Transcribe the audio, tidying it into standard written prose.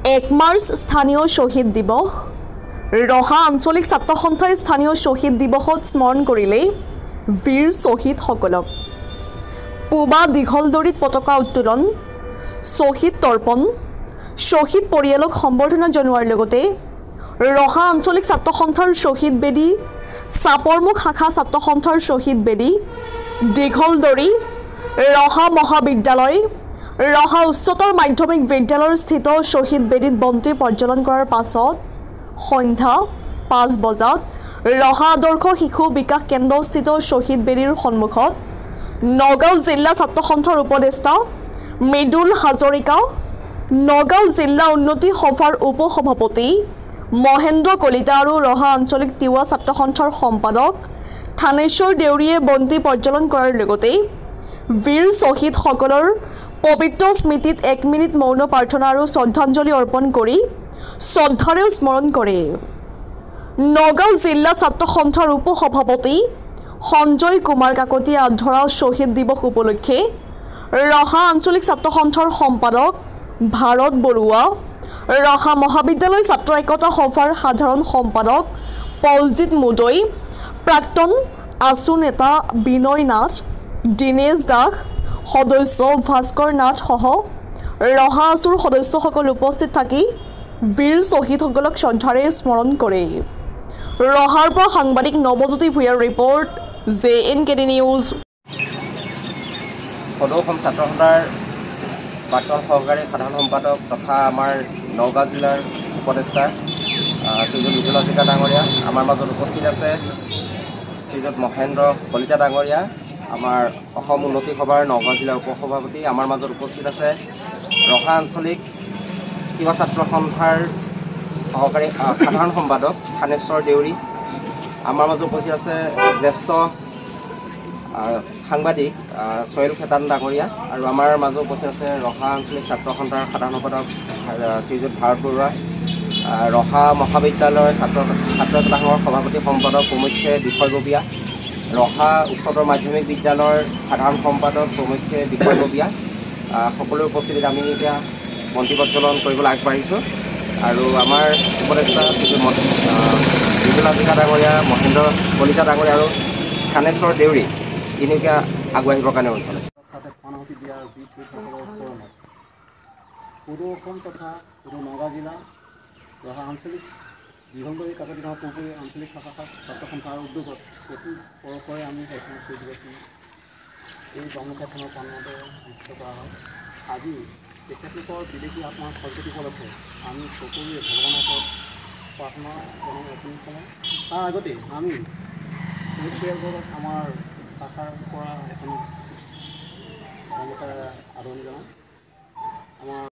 1 March স্থানীয় শ্বহীদ দিৱস ৰহা আঞ্চলিক ছাত্ৰ সন্থাই স্থানীয় শ্বহীদ দিৱসত স্মৰণ কৰিলে বীৰ শ্বহীদসকলক পুবা দীঘলদৰীত পতাকা উত্তোলন শ্বহীদ তৰ্পণ শ্বহীদ পৰিয়ালক সম্বৰ্ধনা জনোৱাৰ লগতে ৰহা আঞ্চলিক ছাত্ৰ সন্থাৰ শ্বহীদ বেদী চাপৰমুখ শাখা ছাত্ৰ সন্থাৰ শ্বহীদ বেদী দীঘলদৰী ৰহা মহাবিদ্যালয় ৰহা উচ্চতৰ মাধ্যমিক বিদ্যালয়ৰ স্থিত শ্বহীদ বেদীত বন্তি প্ৰজ্বলন কৰাৰ পাছত সন্ধ্যা 5 বজাত ৰহা আদৰ্শ শিশু বিকাশ কেন্দ্ৰ স্থিত শ্বহীদ বেদীৰ সন্মুখত নগাঁও জিলা ছাত্ৰ সন্থাৰ উপদেষ্টা মৃদুল হাজৰিকা নগাঁও জিলা উন্নতি সভাৰ উপসভাপতি মহেন্দ্ৰ কলিতা আৰু ৰহা আঞ্চলিক তিৱা ছাত্ৰ সন্থাৰ সম্পাদক থানেশ্বৰ দেউৰীয়ে বন্তি প্ৰজ্বলন কৰাৰ লগতে বীৰ শ্বহীদসকলৰ পবিত্ৰ স্মৃতিত 1 মিনিট মৌন প্ৰাৰ্থনা আৰু শ্ৰদ্ধাঞ্জলি অৰ্পণ কৰি শ্ৰদ্ধাৰে স্মৰণ কৰে নগাঁও জিলা ছাত্ৰ সন্থাৰ উপসভাপতি সঞ্জয় কুমাৰ কাকতীয়ে ধৰা শ্বহীদ দিৱস উপলক্ষে ৰহা আঞ্চলিক ছাত্ৰ সন্থাৰ সম্পাদক ভাৰত বৰুৱা ৰহা মহাবিদ্যালয় ছাত্ৰ একতা সভাৰ সাধাৰণ সম্পাদক পলজিত মুদৈ প্ৰাক্তন আছু নেতা বিনয় নাথ দিনেশ দাস সদস্য ভাস্কৰ নাথ সহ ৰহা আছুৰ সদস্যসকল উপস্থিত থাকি বীৰ শ্বহীদসকলক শ্ৰদ্ধাৰে স্মৰণ কৰে ৰহাৰ পৰা সাংবাদিক নৱজ্যোতি ভূঞাৰ ৰিপৰ্ট JNKD নিউজ সদৌ অসম ছাত্ৰ সন্থাৰ প্ৰাক্তন সহকাৰী সাধাৰণ সম্পাদক তথা আমাৰ নগাঁও জিলাৰ উপদেষ্টা শ্ৰীযুত মৃদুল হাজৰিকা ডাঙৰীয়া আমাৰ মাজত উপস্থিত আছে শ্ৰীযুত মহেন্দ্ৰ কলিতা ডাঙৰীয়া আমাৰ অসম উন্নতি সভাৰ নগাঁও জিলাৰ উপসভাপতি আমাৰ মাজত উপস্থিত আছে ৰহা আঞ্চলিক তিৱা ছাত্ৰ সন্থাৰ সহকাৰী সাধাৰণ সম্পাদক থানেশ্বৰ দেউৰী আমাৰ মাজত উপস্থিত আছে জ্যেষ্ঠ সাংবাদিক সোহেল খেতান ডাঙৰীয়া আৰু আমাৰ মাজত উপস্থিত আছে ৰহা আঞ্চলিক ছাত্ৰ সন্থাৰ সাধাৰণ সম্পাদক শ্ৰীযুত ভাৰত বৰুৱা ৰহা মহাবিদ্যালয়ৰ ছাত্ৰ একতা সংঘৰ সভাপতি সম্পাদক প্ৰমুখ্যে বিষয়ববীয়া ৰহা উচ্চতৰ মাধ্যমিক বিদ্যালয়ৰ সাধাৰণ সম্পাদক প্ৰমুখ্যে বিষয়ববীয়া সকলোৰে উপস্থিতিত আমি এতিয়া বন্তি প্ৰজ্বলন কৰিবলৈ আগবাঢ়িছোঁ আৰু আমাৰ উপদেষ্টা শ্ৰীযুত মৃদুল হাজৰিকা ডাঙৰীয়া মহেন্দ্ৰ কলিতা ডাঙৰীয়া আৰু থানেশ্বৰ দেউৰী তিনিওকে আগবাঢ়িবৰ কাৰণে অনুৰোধ পানহতি দিয়াৰ সদৌ অসম তথা সদৌ নগাঁও জিলা ৰহা আঞ্চলিক দীঘলদৰী কাকতি গাঁও পুখুৰী আঞ্চলিক শাখা ছাত্ৰ সন্থাৰ উদ্যোগত প্ৰতি বৰ্ষৰে আমি সেইখন এই জন্মক্ষেত্ৰৰ পালনতে অনুষ্ঠিত কৰা হয় আজি তেখেতলোকৰ বিদেশী আত্মাৰ সদ্গতি উপলক্ষে আমি সকলোৱে ভগৱানৰ ওচৰত প্ৰাৰ্থনা জনাই অৰ্পণ কৰোঁ তাৰ আগতে আমি আমাৰ শাখাৰ পৰা এখন আদৰণি জনাওঁ আমাৰ